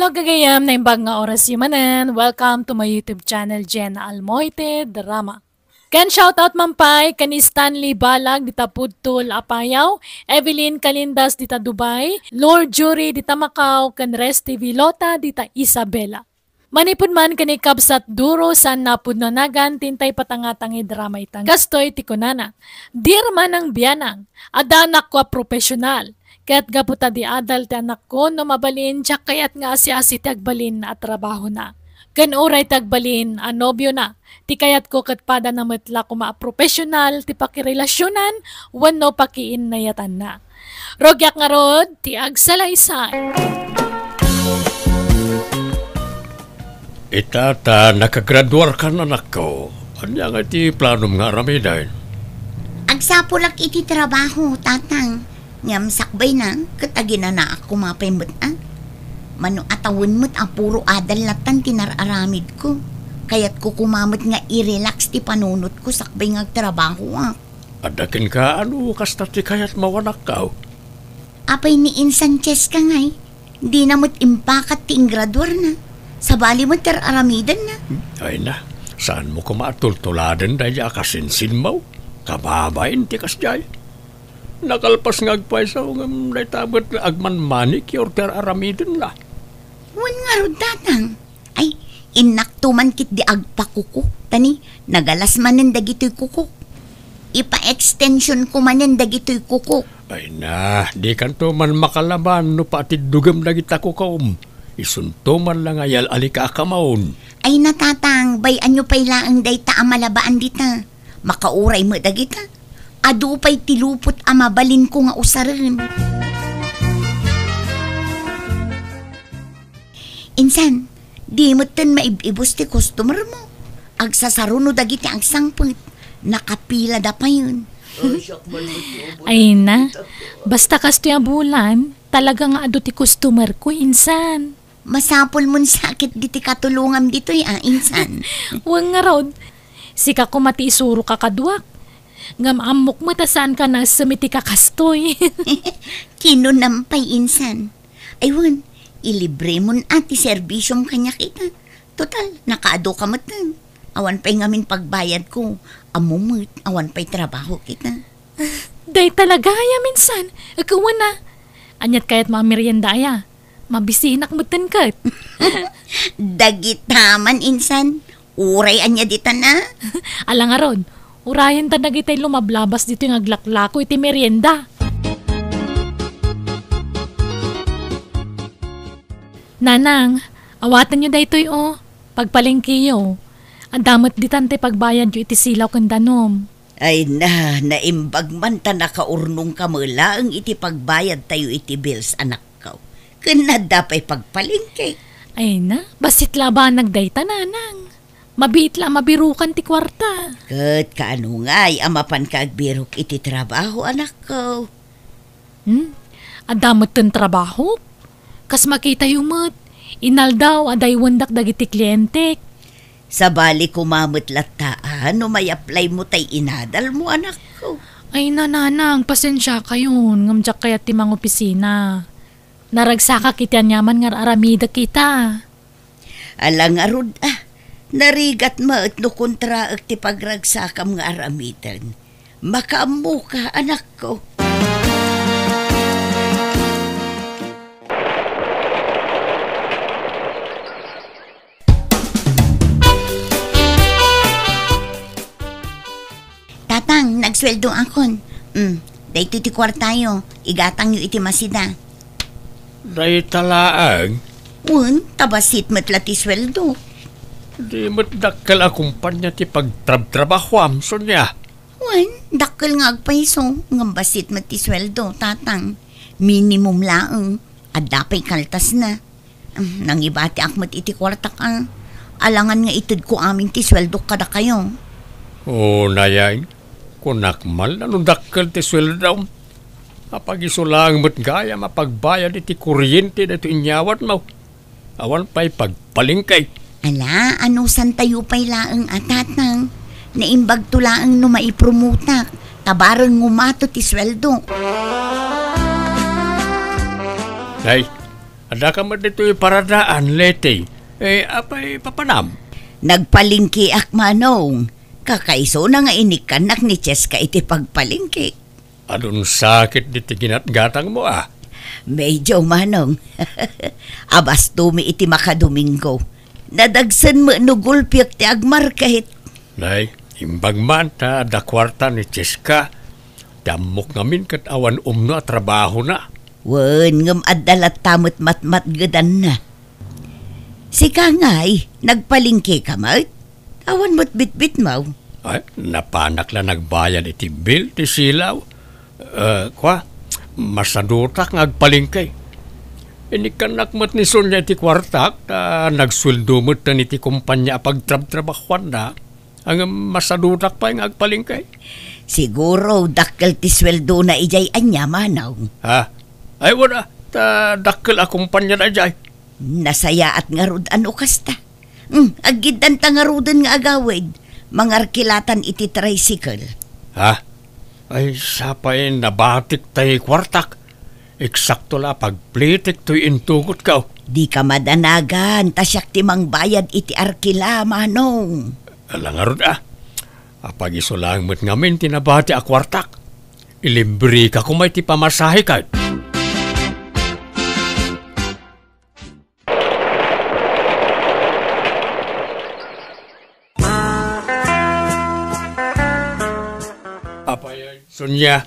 Hello gagayam na imbag nga oras yumanan. Welcome to my YouTube channel, Jenna Almoite Drama. Kan shoutout mampay kani Stanley Balag dita Pudtol Apayaw, Evelyn Kalindas dita Dubai, Lord Jury dita Macau, kan Resty Vilota dita Isabela. Manipod man kani kabsat duro san napud nanagan tintay patangatangi drama itang gastoy tikunana. Dir man ang biyanang, adanak ko profesional. Kaya't gaputa di adal ti anak ko no mabalin tsak kayat nga si tagbalin at trabaho na. Kan uray tagbalin anobyo na. Ti kayat ko katpada na matla ko profesional ti pakirelasyonan wano pakiin na yatan na. Rogyak nga rod ti agsalaysay. Itata, nakagraduar ka na anak ko. Anya nga ti planom nga ramidain? Agsapulak iti trabaho, tatang. Ngam sakbay na, katagina na ako mapaimot Mano atawin mo't puro adal latan tinararamid ko. Kaya't ko kumamot nga i-relax ti panunot ko sakbay nga trabaho Adakin ka, kasta ti kayat mawanak ka? Apay ni Sanchez ka ngay. Di na mo't impakat ti ingraduar na. Sabali mo't tararamidan na. Ay na, saan mo kumatultuladan dahil akasinsin mo? Kababain ti kasjay. Nakalpas ngagpay sa ungam na itabat agman manik yor tararamidan na. Wan nga ro tatang. Ay, inaktuman kit di agpakuko. Tani, nagalas manin dagito'y kuko. Ipa-extension ko manin dagito'y kuko. Ay na, di kanto man makalaban no patid dugam dagita kukaum. Isunto man lang ayal alika akamaon. Ay natatang, bayan nyo pa'y laang day ta amalabaan dita. Makauray mo dagita. Adu pa'y tilupot amabalin ko nga usarin. Insan, di mo tan maibibos ti customer mo. Agsasaruno dagiti ang sangput. Nakapila da pa yun. Ay na, basta kasto yung bulan, talaga nga adu ti customer ko, insan. Masapol mo sakit di ti katulungam dito insan. Huwag nga rod, sika ko mati isuro ka kaduak. Ngam amok matasan ka na sumiti ka kastoy. Kinunampay insan. Aywan, ilibre mo ati serbisyong kanya kita. Total, nakaado ka matan. Awan pa'y ngamin pagbayad ko. Amumut, awan pa'y trabaho kita. Day talaga ya minsan. Ikaw na. Anyat kaya't mamerienda ya. Mabisinak matan kat. Dagitaman insan. Uray anya dita na. Alang nga rod. Urayan ta nagitay lumablabas dito yung aglaklako iti merienda. Nanang, awatan nyo daytoy pagpalingkiyo. Ang damot ditante pagbayad yo iti silaw kang danom. Ay na, naimbag man ta nakaurnong kamula ang iti pagbayad tayo iti bills anak ko. Kanada pa'y pagpalingki. Ay na, basit laban nagdayta nanang. Mabiit lang mabirukan ti kwarta. Kat kaano nga'y amapan ka agbirok iti trabaho anak ko. Adamot ten trabaho? Kas makita yumot. Inal daw aday wendak dagiti kliyente. Sa bali kumamot lataan no may apply mo tay inadal mo anak ko. Ay nanang, pasensya kayon. Ngamjak kaya ti mga opisina. Naragsaka kityan yaman nga aramida kita. Alang arud narigat mo at no kontra at ti pagragsakam nga aramitan. Makaamu ka, anak ko. Tatang, nagsweldo akon. Dahito ti kwartayo. Igatang yu iti masida. Day talaang? Un, tabasit matla ti sweldo. Di mo't dakkel akumpanya ti pagtrab-trabahwam, Sonya. Wan, dakkel nga agpaiso. Ngambasit mati sweldo, tatang. Minimum laang. Adapay kaltas na. Nang ibati akmat iti kwarta ka. Alangan nga itid ko aming ti sweldo kada kayo. Nayay. Kunakmal na nung dakkel ti sweldo. Kapag isulang mo't gaya mapagbayad iti kuryente na ito inyawat mo. Awan pa'y pagpalingkay. Ala, ano san tayo pa'y laang atatang? Naimbag to laang no maipromotak. Tabarang ngumato ti sweldo. Nay, Ada ka mo dito'y paradaan, lete. Apay papanam. Nagpalingki ak manong. Kakaiso na nga inikanak ni Cheska iti pagpalingki. Anong sakit diti ginatgatang mo Medyo manong. Abas tumi iti makadomingo. Nadagsan mo no gulpiak ti agmar kahit. Nay, imbag man ta da kwarta ni Cheska. Damok ngamin kat awan umno at trabaho na. Wen ngam adalat tamot matmat gadan na. Sika ngay, nagpalingki ka mo? Awan mo't bitbit mo. Ay, napanak lang nagbayad iti bill ti silaw. Masadutak ngagpalingkay. Inikanak mat ni Sonia iti kwartak, nagsweldo mat na iti kumpanya pagtrab-trabahuan na. Ang masadutak pa yung agpalingkay. Siguro, dakkel ti sweldo na ijay anya manaw. Ay, wala. Dakkel a kumpanya na ijay. Nasaya at ngarud ano kasta. Agidan ta ngarudan nga agawid. Mangarkilatan iti tricycle. Ay, sapay nabatik tayo kwartak. Eksakto la pagplitik to'y intugot ka. Di ka madanagan, tasyak timang bayad iti arkila, manong. Alangarod Apag iso lang mo't ngamin tinabati a kwartak. Ilibre ka kung may ti pamasahe ka. Sonya,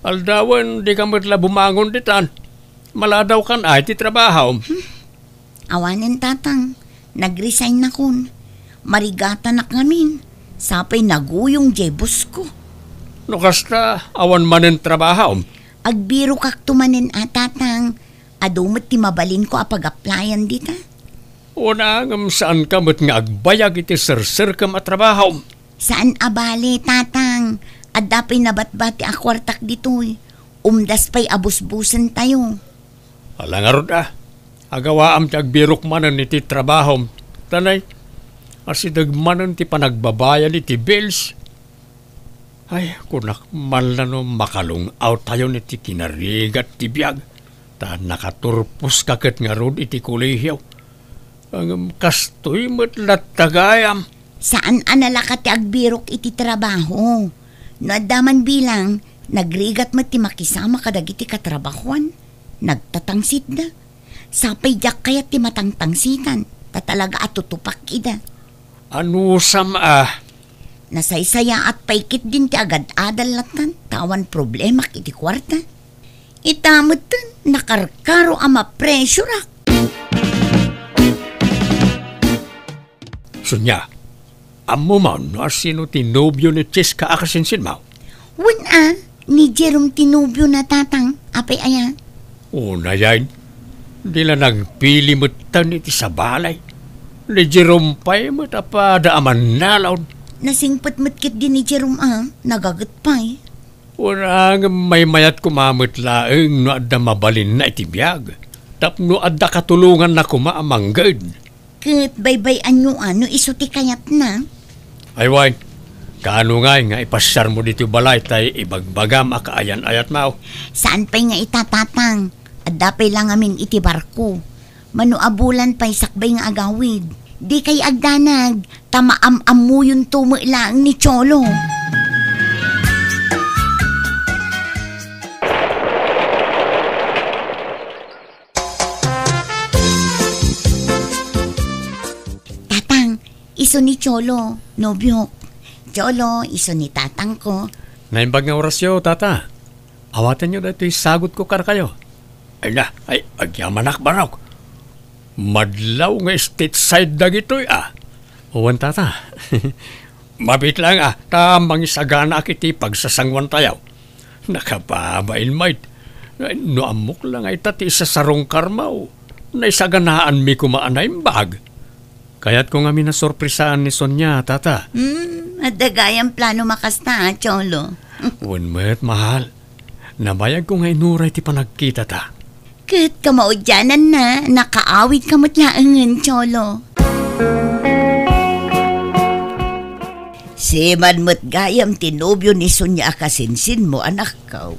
aldawan di ka matla bumangon ditan. Maladaw kan ay ti trabaho. Awanin tatang, nag-resign na kun. Marigata na kamin. Sapay naguyong jebus ko. No kasta, awan manen trabaho. Agbiro kak tumanin tatang. Adumot ti mabalin ko apag-applyan dita. Una ngam saan ka mat nga agbayag iti sir ka matrabaho. Saan abali tatang? At dapay nabatbati akwartak dito'y. Umdas pa'y abusbusan tayo. Alangarod agawaam ti agbirok manan iti trabaho. Tanay, asidag manan ti panagbabayan iti bills. Ay, kunak man no makalong out tayo niti kinarigat ti biyag. Ta nakaturpos kaket nga rod iti kulihiyaw. Ang kastoy matlat tagayam. Saan anala ti agbirok iti trabaho? No adaman bilang, nagrigat mo ti makisama kadagiti katrabahuan. Nagtatangsit da. Sapay jak kaya ti matangtangsitan. Tatalaga at tutupak ida. Ano sam Nasaysaya at paikit din ti agad adalatan. Tawan problema iti kwarta. Itamot nakarkaro ama presyurak. Sonya, amo man no sino tinobyo ni Cheska akasinsin mo? Wen ni Jerome tinubyo na tatang. Apay aya. Una yan, di lang nagpili mo tan iti sa balay. Ni Jerome pa'y mo tapada aman nalaw. Nasingpet metkit din ni Jerome nagagat pa'y. Una nga may mayat kumamot laeng no adda mabalin na iti biyag. Tapno adda katulungan na kumaamanggad. Ket baybay anyo isuti kayat na. Ay wine, kaano nga ipasyar mo dito balay tay ibagbagam akaayan-ayat mo. Saan pa'y nga itatatang? At dapay lang amin iti barko. Manuabulan pa'y sakbay nga agawid. Di kay agdanag, tamaam-amu yung tumuilang ni Cholo. Iso ni Cholo, nobyo. Cholo, iso ni tatang ko. Naimbag nga orasyo, tata. Awatan nyo dito sagot ko kar kayo. Ay, agyamanak baraw. Madlaw nga stateside na gito'y Uwan, tata. Mabit lang tamang isagana kiti pagsasangwan tayaw. Nakababain mait. No amok lang ay tati sa sarong karmaw. Naisaganaan mi kumaanay bag. Kaya't ko nga minasorpresaan ni Sonia, tata. At dagayang plano makasta, Cholo. Uwan mo't mahal. Nabayag ko nga inuray ti panagkita ta. Ket kamaudyanan na, nakaawit kamot laangan, Cholo. Si manmo't gayam tinobyo ni Sonia akasinsin mo, anak ko.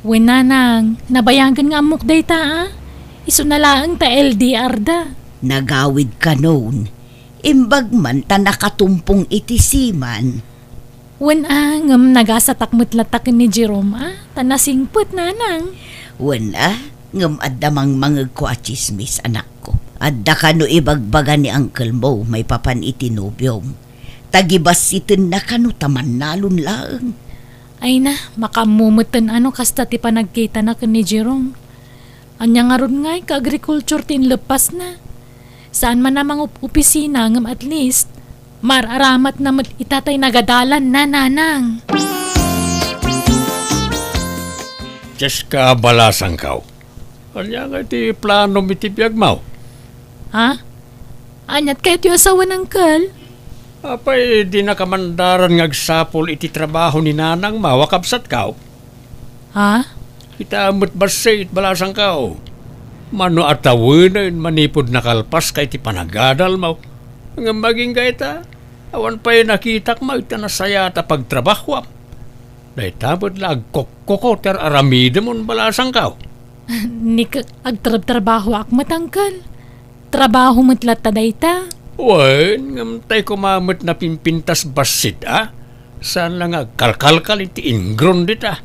Wenanang, nabayagan nga amok day ta Isu na lang ta LDR da. Nagawid ka noon. Imbag man ta nakatumpong iti siman. Wen ngam nagasatak mutlatak ni Jerome tanasingput nanang. Wen ngam addamang mangag ko at chismis anak ko. Adda ka no ibagbaga ni Uncle Mo may papan iti nobyom. Tagibasitin na ka no taman nalun lang. Ay na, makamumutan kasta ti panagkita na ni Jerome. Anya nga ron ngay ka-agriculture tin lepas na. Saan man namang opisina ngam at least, mararamat na itatay nagadalan na nanang. Cheska balasang kaw. Anya nga iti plano mitibiyag mo? Ha? Anyat kayo tiyo asawa ng kal? Apay, di na kamandaran ngagsapol iti trabaho ni nanang mawakabsat kaw. Ha? Kita amot basit balasang kaw. Mano atawanan manipod nakalpas kay ti panagadal mo. Nga maging gaita, awan pa'y nakitak mo ita nasaya ta pagtrabaho. Dahil tabod la agkokoko ter aramide mon balasang kaw. Nik agtrabaho ak matangkal. Trabaho matlat ta dayta. Wen, ngamtay kumamot na pimpintas basit Saan lang agkalkalkal iti ingron dita.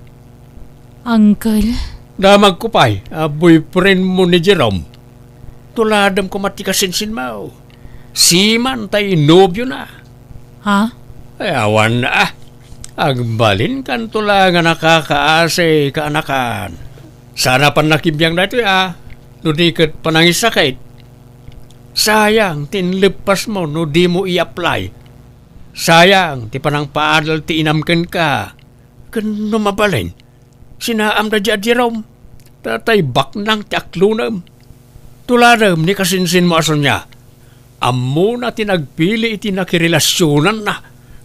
Uncle? Damag ko pa'y, boyfriend mo ni Jerome. Tuladam ko matikasinsin mo. Siman tayo nobyo na. Ha? Ay, awan na Agbalin kan tulangan nakakaase kaanakan. Sana pan nakibiyang na ito Nudikat panangisakit. Sayang, tinlipas mo no di mo i-apply. Sayang, ti panang paadal ti inamken ka. Kano mabalin? Sinaam na dyan, Jerome. Tatay baknang ti aklunam. Tuladam ni kasinsin mo aso niya. Amo na tinagpili iti nakirelasyonan na.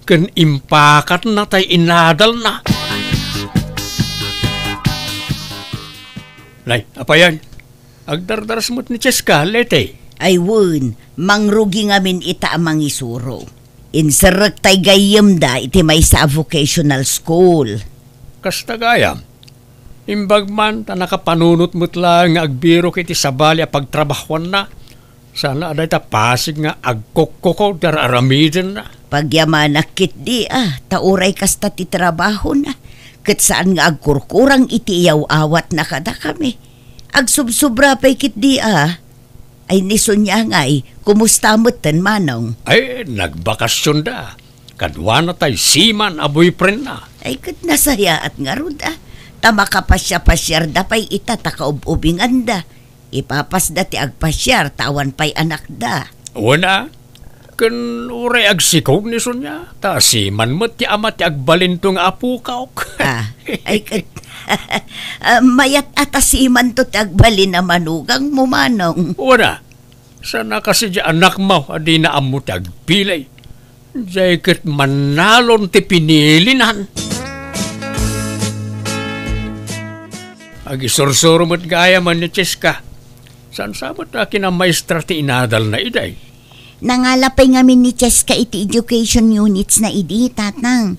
Kan impakat na tay inadal na. Lay, apa yan? Agdardaras mo't ni Cheska, lete. Ay wun, mangrugi ngamin ita amang isuro. Inserek tay gayem da iti may sa vocational school. Kasta gayam. Imbag man ta nakapanunot mo't lang nga agbiro kiti sabali a pagtrabahuan na. Sana aday ta pasig nga agkokoko der aramiden na. Pagyaman nakit di tauray kasta ti trabaho na. Kat saan nga agkurkurang iti iyaw awat na kada kami. Agsubsubra pa'y kit di Ay nison niya nga'y, kumusta mo't manong? Ay, nagbakasyon da. Kadwa na tay siman a boyfriend na. Ay kat nasaya at nga rod Tama ka pasya-pasyar da pa'y itataakaub-ubingan da. Ipapas da ti agpasyar, tawan pa'y anak da. Wana, kan uray agsikog ni Sonya. Ta siman mo ti ama ti agbalintong apukaw. Ay kat, mayat atasiman to ti agbalin na manugang mo manong. Wana, sana kasi di anak mo adi na amo ti agpilay. Diyay kat manalon ti pinilinan. Agisursuro mo't gaya man ni Cheska. San sabot akin ang maestra ti inadal na iday? Nangalapay ngamin ni Cheska iti education units na idi, tatang.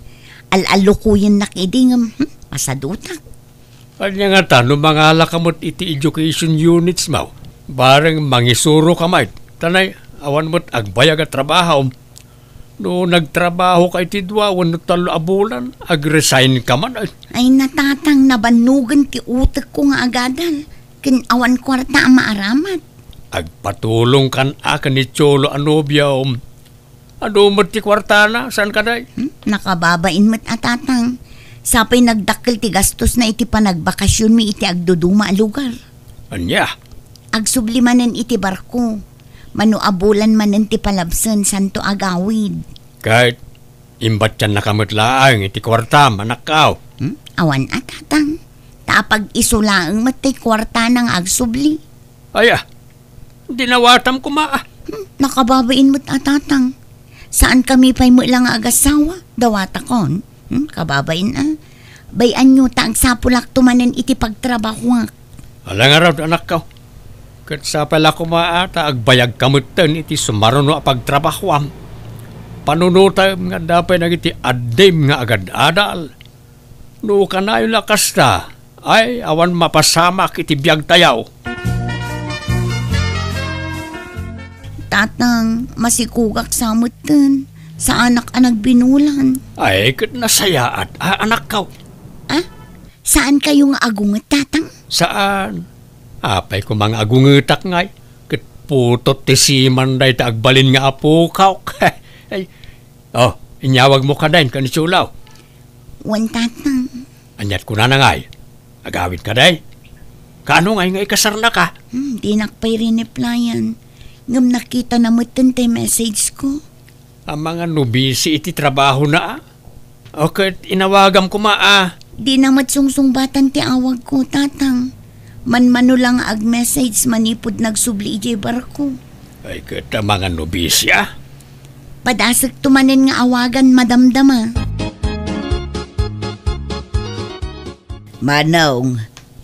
Al-alukuyin na idi ng masadutak. Kanya nga ta, no mangala ka mo't iti education units mo, bareng mangisuro ka may. Tanay, awan mo't agbayag at trabaho. No nagtrabaho ka iti dwa, wano talo abulan, ag-resign ka man. Ay natatang nabanugan ti utak ko nga agadan. Kinawan kwarta ang maaramat. Agpatulong kan akan ni Cholo Anobia Ano mo ti kwarta na? Saan ka day? Nakababain mo't atatang. Sapay nagdakkel ti gastos na iti panagbakasyon mi iti agduduma a lugar. Anya? Agsublimanen iti barko. Manuabulan manen ti palabsen santo agawid. Kahit imbat yan nakamutlaang iti kwarta manakaw. Awan atatang. Tapag isulaang matay kwarta ng agsubli. Aya, dinawatam ko Nakababain mo't atatang. Saan kami pa'y mo lang agasawa? Dawata kon. Kababain Bayan nyo ta ang sapulak tumanen iti pagtrabaho. Alang araw anak ka. Kat sa pala kumaata agbayag kamutan iti sumaruno a pagtrabahoam. Panunuta nga dapat nagiti adim nga agad-adal. No kanayo lakas ta, ay awan mapasamak iti biyag tayaw. tatang, masikugak sa amutan. Sa anak-anak binulan. Ay, kat nasayaat. Anak ka. Ah? Saan kayo nga agungat, tatang? Saan? Apay ko mga agungitak ngay. Kat putot ti siman day taagbalin nga apo ka. Ay, inyawag mo ka din, kanitsulaw. Wan, tatang. Anyat ko na ngay. Agawin ka day. Kaano ngay ikasar na ka? Di nakpay rin-replyan. Ngam nakita na mo tante message ko. Ang mga nubisi iti trabaho na. Okay, inawagam ko Di na matsungsungbatan ti awag ko, tatang. Manmano lang ag-message manipod nagsubli ijay barko. Ay, kita mga nubisi Padasag tumanin nga awagan madamdama. Manong,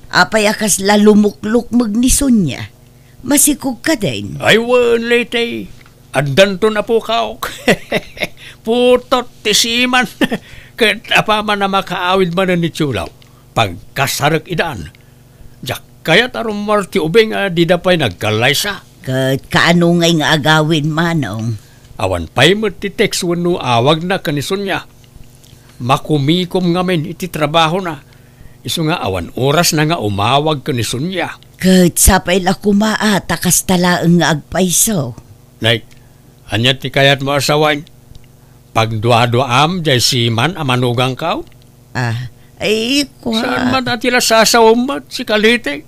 apay akas lalumukluk ni Sonya. Masikog ka din. Ay, late. Andan to na po ka. Putot ti siman. Kat apa man na makaawid man ni Chulaw. Pagkasarak idaan. Jak kaya tarong marti ubeng di dapay nagkalay sa. Kat kaano ngay nga agawin, Manong? Awan pa'y mo ti text wano awag na kanison niya. Makumikom ngamin iti trabaho na. Iso nga awan oras na nga umawag kanison niya. Kat sapay la kumaa takas talaang nga agpaiso. Like, anya ti kayat mo asawain? Pag dua-duam jay siman amanugang kaw? Ay, Saan man atila sasawmat si Kalite?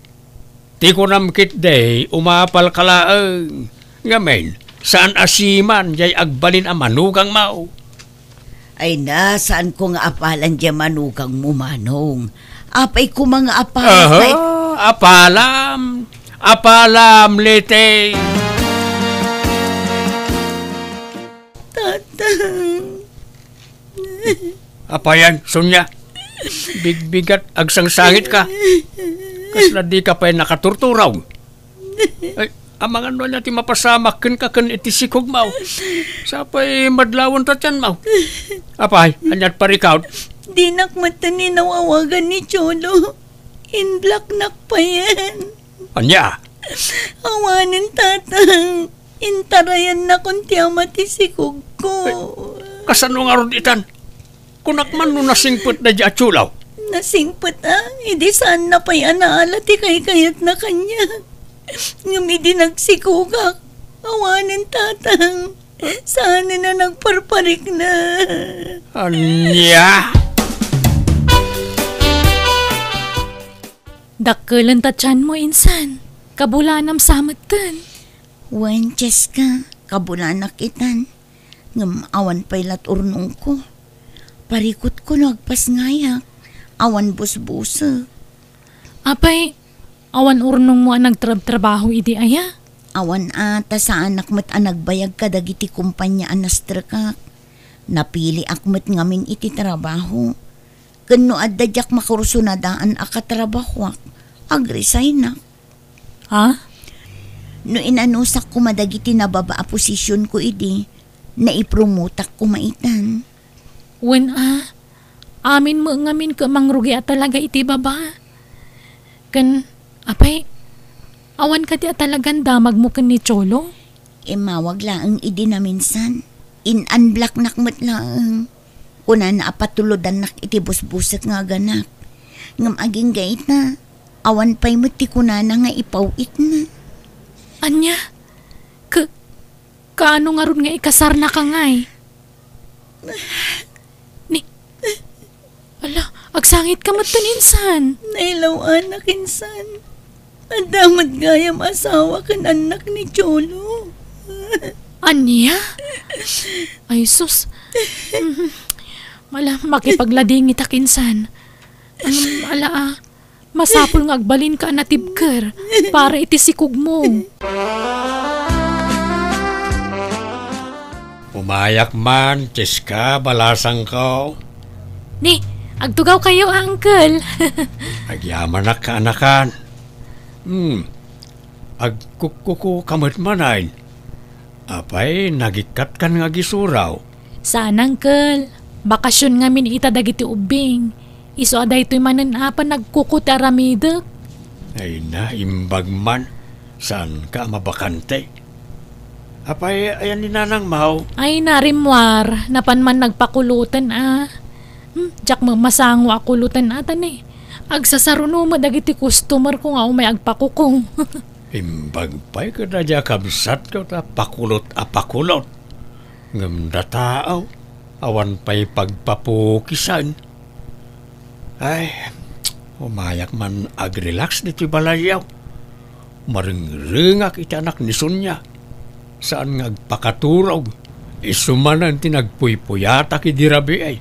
Ti ko namkit day, umapal kalaang. Ngamen, saan asiman jay agbalin amanugang mao? Ay na, saan ko nga apalan diya manugang mo, Manong? Apay ko mga Apalam! Apalam, lete! Tatang. Apayan, Sonya. Bigbigat, agsangsangit ka. Kasla di ka pa'y nakaturturaw. Ay, ang mga ano natin mapasamak kan ka kan itisikog mau. Sapay madlawan tatyan mau. Apay, anyat parikaw. Di nakmata ni nawawagan ni Cholo. In black nak pa yan. Anya? Awanin, tatang. Intarayan na kung tiyamati sikog ko. Kasano nga ron itan? Kunak man no nasingput na di atsulaw. Nasingput hindi saan na pa yan naala ti kayat na kanya. Ngumidi nagsikugak. Awanin, tatang. Sana na nagparparik na. Anya? Dakkelan tatyan mo, insan. Kabulanam samatan. Wan, Cheska, kabulanak itan. Ngam awan pa'y laturnong ko. Parikot ko nagpas ngayak. Awan busbusa. Apay, awan urnong mo ang nagtrabaho idi aya? Awan ata sa anak mo't anagbayag ka dagiti kumpanya anastrakak. Napili akmet ngamin iti trabaho. Kano adadyak makursunadaan akatrabahwak. Agresign na. Ha? No inanusak ko madagiti nababa a posisyon ko idi, naipromotak ko maitan. Wen amin mo ngamin ka mangrugi at talaga iti baba. Kan, apay, awan ka di at talagang damag mo kan ni Cholo? Mawag laang idi na minsan. In-unblock nakmat laang. Kuna na apatulodan nak iti busbusak nga ganak. Ngam aging gait na, awan pa'y muti kuna na nga ipawit na. Anya? Kaano nga ron nga ikasar na ka ngay? Ala, agsangit ka matan insan. Nailaw anak insan. Adamat gayam asawa kan anak ni Cholo. Anya? Ay sus. Mala, makipaglading itak insan. Masapol nga agbalin ka natibker para itisikog mo. Umayak man, Cheska, balasang ko. Ni, agtugaw kayo, uncle. Agyaman na kaanakan. Agkukuku kamot manayin. Apay, nagikat kan nga gisuraw. Saan, uncle? Bakasyon nga min itadagiti ubing. Iso aday to'y manan apa nagkukuti aramidek. Ay na, imbag man. Saan ka mabakante? Apay, ayan ni Nanang Mau. Ay narimwar, napan man nagpakulutan Jak mo masango akulutan atan eh. Agsasaruno mo dagiti customer ko nga may agpakukong. Imbag pa'y kadadya kabsat ko ta pakulot. Ngam da tao, awan pa'y pagpapukisan. Ay, umayak man agrelax dito balayaw. Maringringak iti anak ni Sonya. Saan nga agpakaturog. Isumanan tinagpuypuyata ki dirabi ay.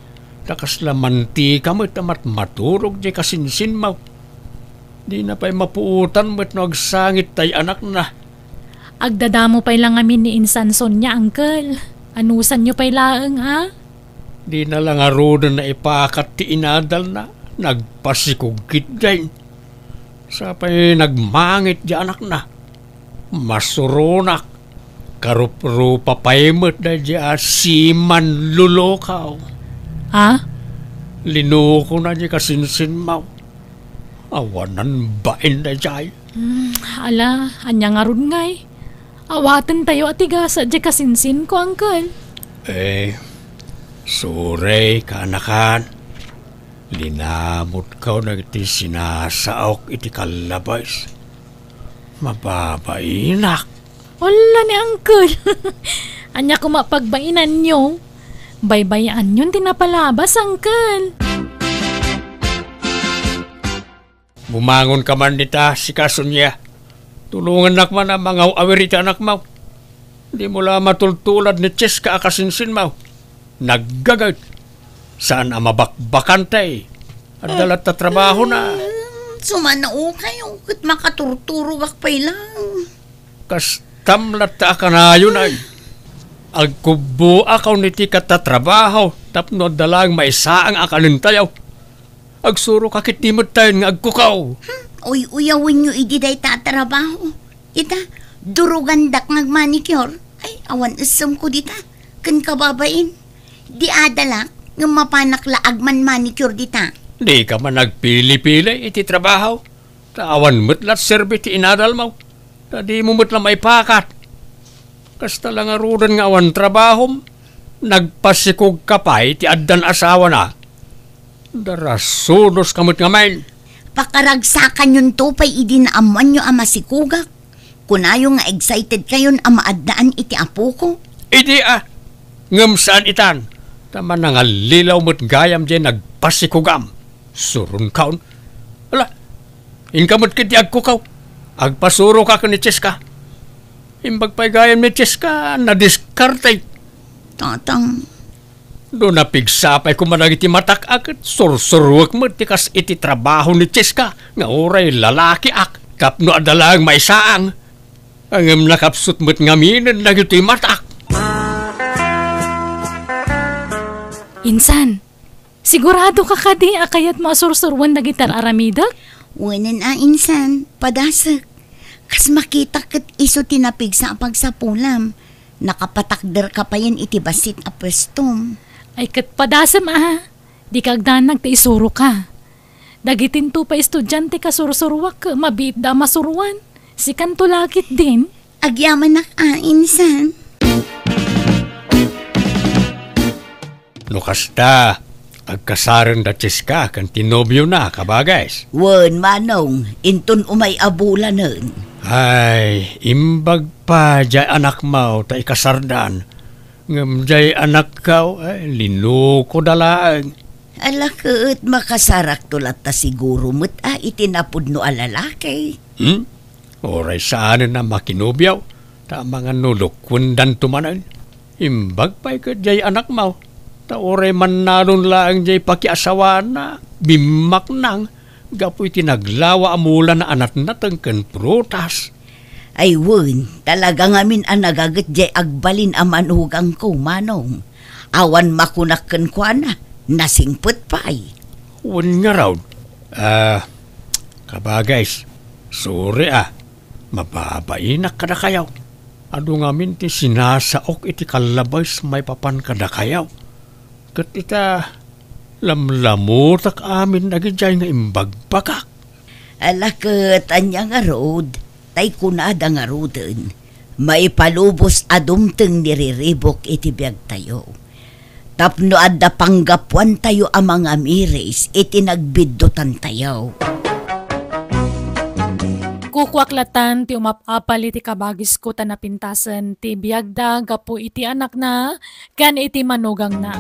Takas la mantika mo't amat maturog di kasinsin mo. Di na pa'y mapuutan mo't no agsangit tay anak na. Agdadamo pa'y lang amin ni Insan Sonya, Uncle. Anusan nyo pa'y laeng, ha? Di na lang arudan na ipakat ti inadal na. Nagpasikugkit din. Sa pa'y nagmangit di anak na. Masurunak. Karup-rupa pa'y mo't na di siman lulokaw. Ha? Linuko na di kasinsin mo. Awanan bain na jay. Ala, anya nga ron ngay. Awatan tayo at igasa di kasinsin ko, Uncle. Suray kaanakan. Linamot ka na iti sinasaok iti kalabas. Mababainak. Wala ni Uncle. Anya ko mapagbainan nyo. Baybayan yun tinapalabas, Uncle. Bumangon ka man nita si Kasunya. Tulungan nak man ang mga awirita anak mo. Di mo lang matultulad ni Cheska akasinsin mo. Naggagat. Saan ang mabakbakantay? At dalat na trabaho na. Sumanao kayo, kat makaturturugak pa lang. Kastamlat ta ka na yun ay. Agkubo akaw niti katatrabaho. Tapno dalang maisaang akanintayaw. Agsuro kakit di mo tayo nga agkukaw. Uy, uyawin nyo idi day tatrabaho. Ita, durugandak ngagmanicure. Ay, awan isam ko dita. Kan kababain. Di adalak, nga mapanak laagman manicure dita. Di ka man nagpili-pili iti trabaho. Tawan mo't lat serbi ti inadal mo. Di mo mo't lang maipakat. Kasta lang arudan nga awan trabaho. Nagpasikog ka pa iti addan asawa na. Darasunos kamot nga main. Pakaragsakan yun to pa'y idin amuan nyo ama si Kugak. Kunayo nga excited kayon ama addaan iti apo ko. Idi ngam saan itan. Tama na nga lilaw mo't gayam dyan nagpasikugam. Surun kaon. Ala, inkamot kiti agkukaw. Agpasuro ka ni Cheska. Imbag pa'y gayam ni Cheska na diskartay. Tatang, Doon napigsapay ko manag iti matak ak sursurwak mo tikas iti trabaho ni Cheska nga oray lalaki ak kapno adalang may saang angem nakapsut mo't ngaminan na iti matak. Insan, sigurado ka kadi akayat masursurwan na gitar aramidak? wanan insan, padasak. Kas makita kat iso tinapig sa pagsapulam. Nakapatakder ka pa yan iti basit a pwestom. Ay kat padasam di kagdanag ti isuro ka. Dagitin to pa estudyante ka sursurwak ka, mabit da masuruan. Si kantulakit din. Agyaman insan. No kasta, agkasaran da Cheska kan tinobyo na kabagays. Wen manong, inton umay abula nun. Ay, imbag pa jay anak mo ta ikasardan. Ngam jay anak kaw, ay linuko dalaan. Alakot makasarak tulat ta siguro mo't itinapod no alalaki. Oray saan na makinubyaw, ta mga nulukkundan tumanan. Imbag pa'y ka jay anak mo, ta oray man nalon lang jay pakiasawa na, bimak nang, gapoy tinaglawa amula na anat natang kan prutas. Ay wen, talaga ngamin nagagat jay agbalin amanugang ko manong. Awan makunakken kwa na, nasingput pa ay. Wan nga raw. Kabagays, sorry mababainak ka na kayaw. Ano ngamin ti sinasaok iti kalabas may papan ka na kayaw. Kat ita lamlamutak amin nagijay nga imbagbagak. Alakot anya nga road, tay kunada nga roden. Maipalubos adumteng niriribok iti biyag tayo. Tapno adda panggapuan tayo ang mga miris iti nagbiddutan tayo. Kukwaklatan ti umapapal iti kabagis ko ta napintasan ti biyagda gapu iti anak na ken iti manugang na.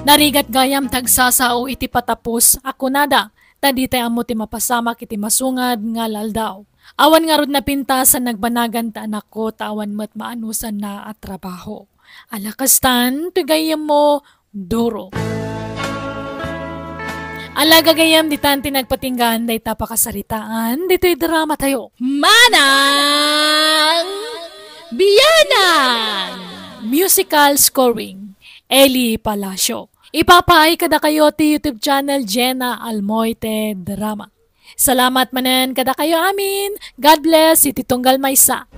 Narigat gayam tagsasao iti patapos ako nada tadi tayo amo ti mapasamak iti masungad nga laldaw. Awan nga rod napintasan nagbanagan ta anak ko tawan met maanusan na at trabaho. Alakastan tigayam mo duro. Alaga gayam di tanti nagpatinggan day tapakasaritaan dito'y drama tayo. Manang Biyanan! Musical scoring Eli Palacio. Ipapahay kada kayo ti YouTube channel Jenna Almoite Drama. Salamat manen kada kayo amin. God bless iti tunggal maysa.